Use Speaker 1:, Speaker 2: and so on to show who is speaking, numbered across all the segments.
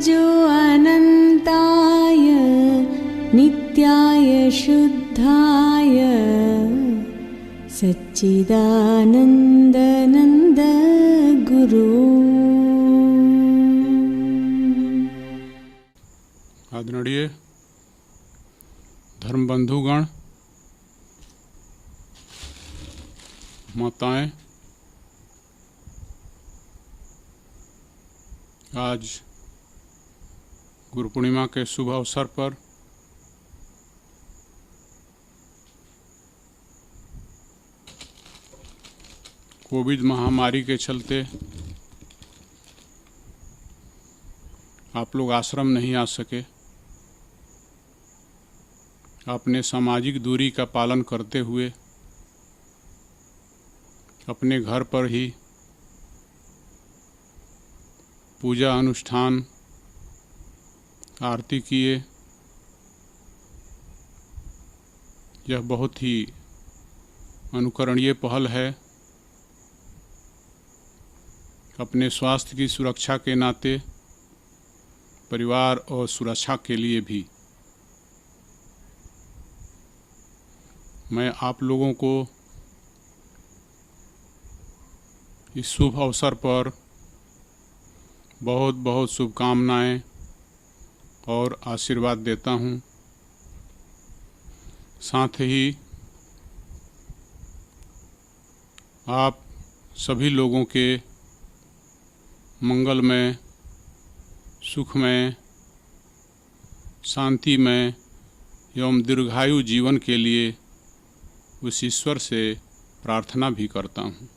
Speaker 1: जो अनन्ताय नित्याय शुद्धाय सच्चिदानन्दनन्द गुरु।
Speaker 2: आदरणीय धर्म बंधुगण, माताएं, आज गुरु पूर्णिमा के शुभ अवसर पर कोविड महामारी के चलते आप लोग आश्रम नहीं आ सके। अपने सामाजिक दूरी का पालन करते हुए अपने घर पर ही पूजा अनुष्ठान आरती किए। यह बहुत ही अनुकरणीय पहल है। अपने स्वास्थ्य की सुरक्षा के नाते परिवार और सुरक्षा के लिए भी मैं आप लोगों को इस शुभ अवसर पर बहुत बहुत शुभकामनाएं और आशीर्वाद देता हूं। साथ ही आप सभी लोगों के मंगलमय, सुखमय, शांतिमय एवं दीर्घायु जीवन के लिए उस ईश्वर से प्रार्थना भी करता हूँ।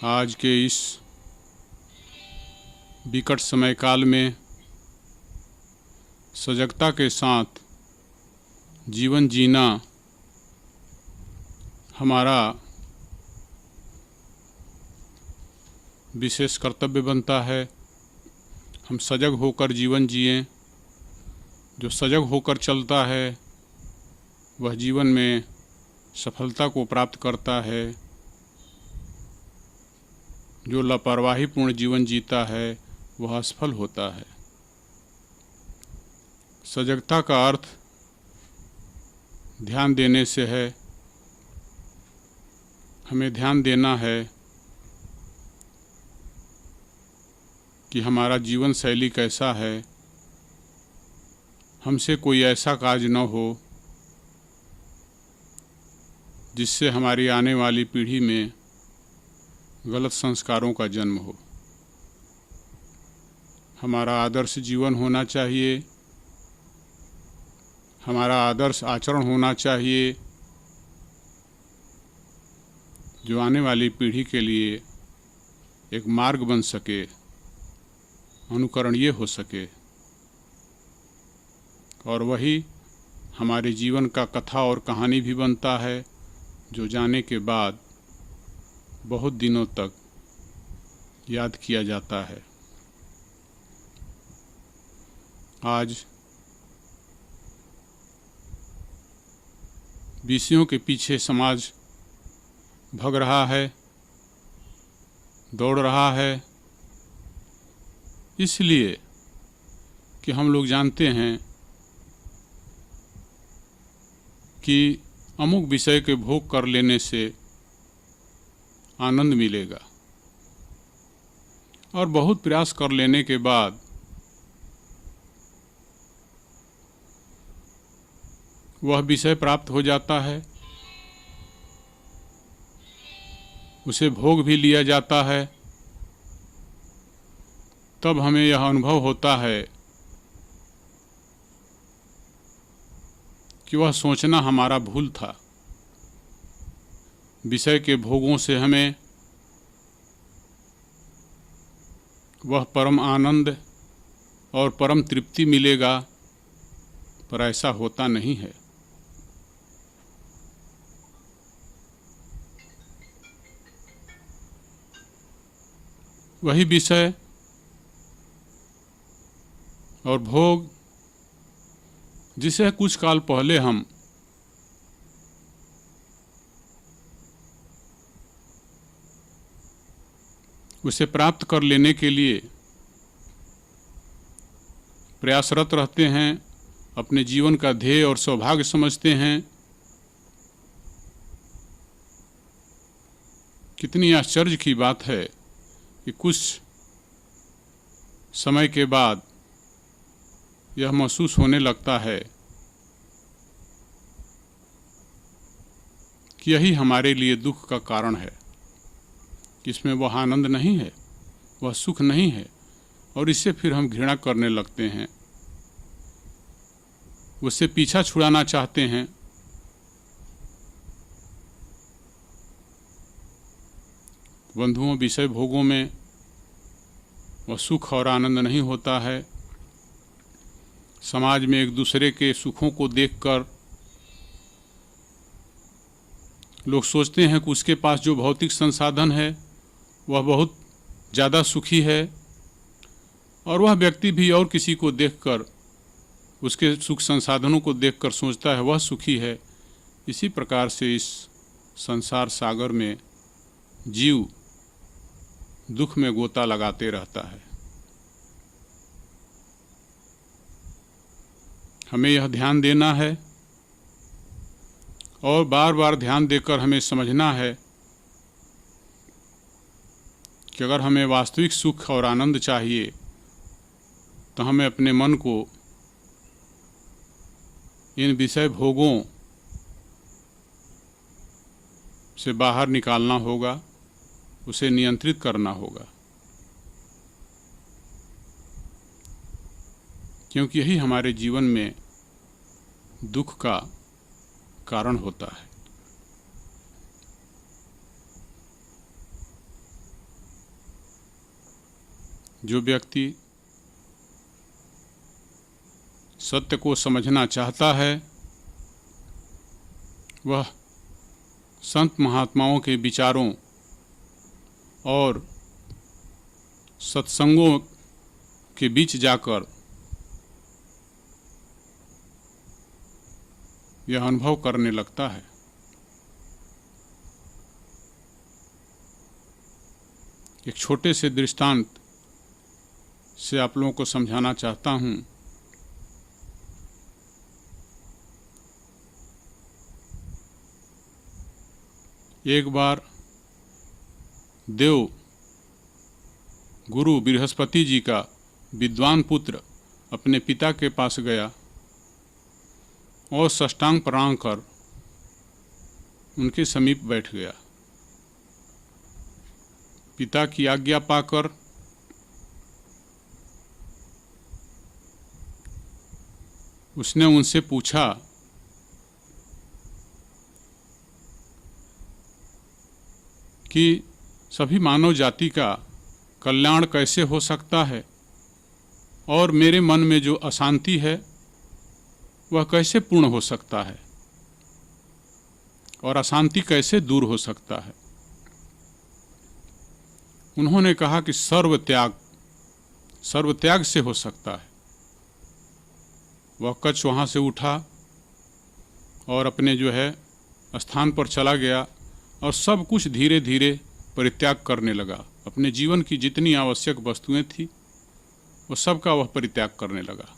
Speaker 2: आज के इस विकट समय काल में सजगता के साथ जीवन जीना हमारा विशेष कर्तव्य बनता है। हम सजग होकर जीवन जिएं। जो सजग होकर चलता है वह जीवन में सफलता को प्राप्त करता है। जो लापरवाहीपूर्ण जीवन जीता है वह असफल होता है। सजगता का अर्थ ध्यान देने से है। हमें ध्यान देना है कि हमारा जीवन शैली कैसा है। हमसे कोई ऐसा कार्य न हो जिससे हमारी आने वाली पीढ़ी में गलत संस्कारों का जन्म हो। हमारा आदर्श जीवन होना चाहिए। हमारा आदर्श आचरण होना चाहिए जो आने वाली पीढ़ी के लिए एक मार्ग बन सके, अनुकरणीय हो सके। और वही हमारे जीवन का कथा और कहानी भी बनता है जो जाने के बाद बहुत दिनों तक याद किया जाता है। आज विषयों के पीछे समाज भग रहा है, दौड़ रहा है, इसलिए कि हम लोग जानते हैं कि अमुक विषय के भोग कर लेने से आनंद मिलेगा, और बहुत प्रयास कर लेने के बाद वह विषय प्राप्त हो जाता है, उसे भोग भी लिया जाता है। तब हमें यह अनुभव होता है कि वह सोचना हमारा भूल था। विषय के भोगों से हमें वह परम आनंद और परम तृप्ति मिलेगा, पर ऐसा होता नहीं है। वही विषय और भोग जिसे कुछ काल पहले हम उसे प्राप्त कर लेने के लिए प्रयासरत रहते हैं, अपने जीवन का ध्येय और सौभाग्य समझते हैं। कितनी आश्चर्य की बात है कि कुछ समय के बाद यह महसूस होने लगता है कि यही हमारे लिए दुख का कारण है। इसमें वह आनंद नहीं है, वह सुख नहीं है, और इससे फिर हम घृणा करने लगते हैं, उससे पीछा छुड़ाना चाहते हैं। बंधुओं, विषय भोगों में वह सुख और आनंद नहीं होता है। समाज में एक दूसरे के सुखों को देखकर लोग सोचते हैं कि उसके पास जो भौतिक संसाधन है वह बहुत ज़्यादा सुखी है, और वह व्यक्ति भी और किसी को देखकर, उसके सुख संसाधनों को देखकर सोचता है वह सुखी है। इसी प्रकार से इस संसार सागर में जीव दुख में गोता लगाते रहता है। हमें यह ध्यान देना है और बार बार ध्यान देकर हमें समझना है कि अगर हमें वास्तविक सुख और आनंद चाहिए तो हमें अपने मन को इन विषय भोगों से बाहर निकालना होगा, उसे नियंत्रित करना होगा, क्योंकि यही हमारे जीवन में दुख का कारण होता है। जो व्यक्ति सत्य को समझना चाहता है वह संत महात्माओं के विचारों और सत्संगों के बीच जाकर यह अनुभव करने लगता है। एक छोटे से दृष्टांत से आप लोगों को समझाना चाहता हूँ। एक बार देव गुरु बृहस्पति जी का विद्वान पुत्र अपने पिता के पास गया और साष्टांग प्रणाम कर उनके समीप बैठ गया। पिता की आज्ञा पाकर उसने उनसे पूछा कि सभी मानव जाति का कल्याण कैसे हो सकता है और मेरे मन में जो अशांति है वह कैसे पूर्ण हो सकता है और अशांति कैसे दूर हो सकता है। उन्होंने कहा कि सर्व त्याग से हो सकता है। वह कच्छ वहाँ से उठा और अपने जो है स्थान पर चला गया और सब कुछ धीरे धीरे परित्याग करने लगा। अपने जीवन की जितनी आवश्यक वस्तुएं थी वो सब का वह परित्याग करने लगा।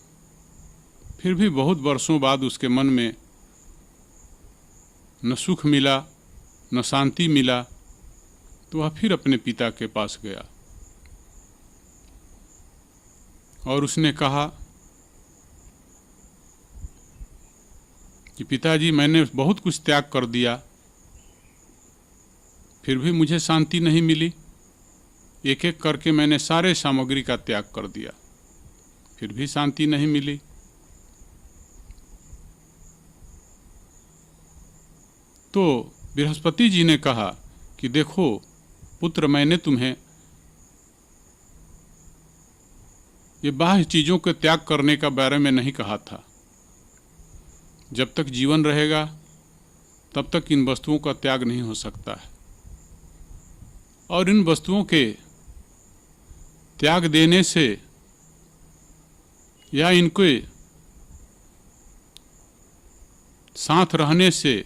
Speaker 2: फिर भी बहुत वर्षों बाद उसके मन में न सुख मिला न शांति मिला, तो वह फिर अपने पिता के पास गया और उसने कहा कि पिताजी, मैंने बहुत कुछ त्याग कर दिया, फिर भी मुझे शांति नहीं मिली। एक एक करके मैंने सारे सामग्री का त्याग कर दिया, फिर भी शांति नहीं मिली। तो बृहस्पति जी ने कहा कि देखो पुत्र, मैंने तुम्हें ये बाह्य चीज़ों के त्याग करने का बारे में नहीं कहा था। जब तक जीवन रहेगा तब तक इन वस्तुओं का त्याग नहीं हो सकता है, और इन वस्तुओं के त्याग देने से या इनके साथ रहने से,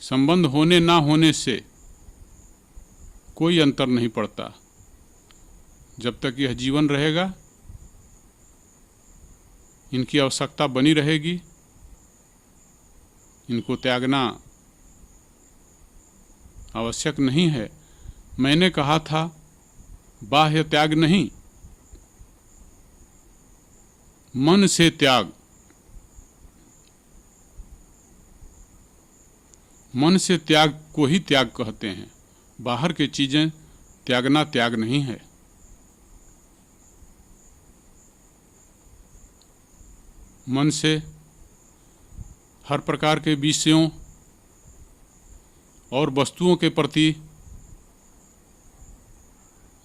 Speaker 2: संबंध होने ना होने से कोई अंतर नहीं पड़ता। जब तक यह जीवन रहेगा इनकी आवश्यकता बनी रहेगी, इनको त्यागना आवश्यक नहीं है। मैंने कहा था बाह्य त्याग नहीं, मन से त्याग। मन से त्याग को ही त्याग कहते हैं। बाहर की चीजें त्यागना त्याग नहीं है। मन से हर प्रकार के विषयों और वस्तुओं के प्रति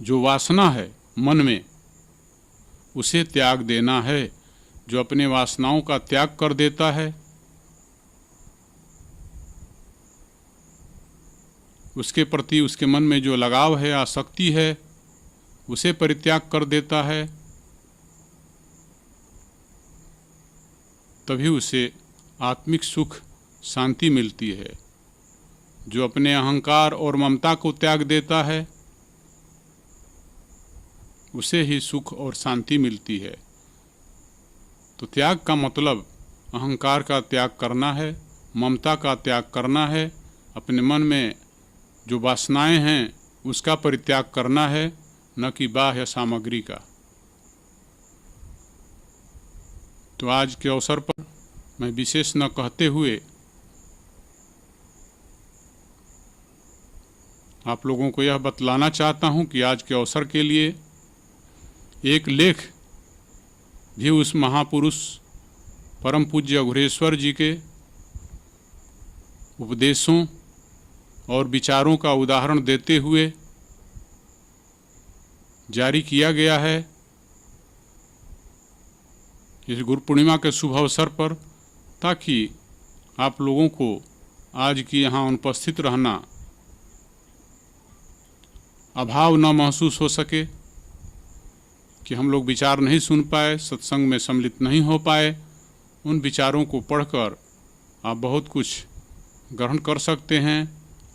Speaker 2: जो वासना है मन में, उसे त्याग देना है। जो अपने वासनाओं का त्याग कर देता है, उसके प्रति उसके मन में जो लगाव है, आसक्ति है, उसे परित्याग कर देता है, तभी उसे आत्मिक सुख शांति मिलती है। जो अपने अहंकार और ममता को त्याग देता है, उसे ही सुख और शांति मिलती है। तो त्याग का मतलब अहंकार का त्याग करना है, ममता का त्याग करना है, अपने मन में जो वासनाएं हैं उसका परित्याग करना है, न कि बाह्य सामग्री का। तो आज के अवसर पर मैं विशेष न कहते हुए आप लोगों को यह बतलाना चाहता हूं कि आज के अवसर के लिए एक लेख भी उस महापुरुष परम पूज्य अघोरेश्वर जी के उपदेशों और विचारों का उदाहरण देते हुए जारी किया गया है। इस गुरु पूर्णिमा के शुभ अवसर पर, ताकि आप लोगों को आज की यहाँ अनुपस्थित रहना अभाव न महसूस हो सके, कि हम लोग विचार नहीं सुन पाए, सत्संग में सम्मिलित नहीं हो पाए। उन विचारों को पढ़कर आप बहुत कुछ ग्रहण कर सकते हैं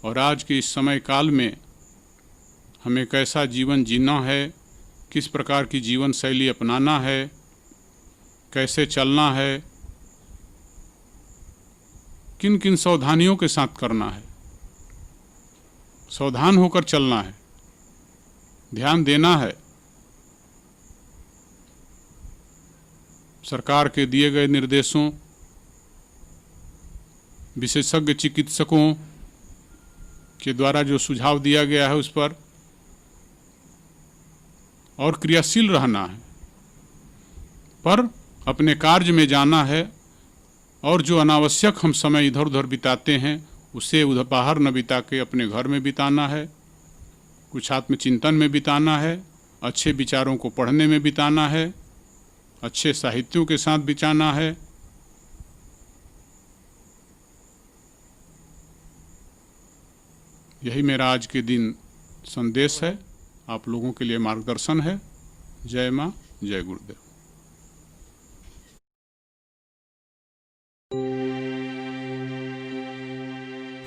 Speaker 2: और आज के इस समय काल में हमें कैसा जीवन जीना है, किस प्रकार की जीवन शैली अपनाना है, कैसे चलना है, किन किन सावधानियों के साथ करना है, सावधान होकर चलना है, ध्यान देना है। सरकार के दिए गए निर्देशों, विशेषज्ञ चिकित्सकों के द्वारा जो सुझाव दिया गया है उस पर और क्रियाशील रहना है, पर अपने कार्य में जाना है। और जो अनावश्यक हम समय इधर उधर बिताते हैं उसे उधर बाहर न बिता के अपने घर में बिताना है, कुछ आत्मचिंतन में बिताना है, अच्छे विचारों को पढ़ने में बिताना है, अच्छे साहित्यों के साथ बिताना है। यही मेरा आज के दिन संदेश है, आप लोगों के लिए मार्गदर्शन है। जय माँ, जय गुरुदेव।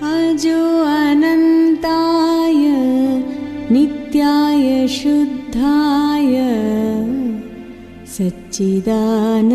Speaker 1: अजो अनन्ताय नित्याय शुद्धाय सच्चिदानन्दनन्द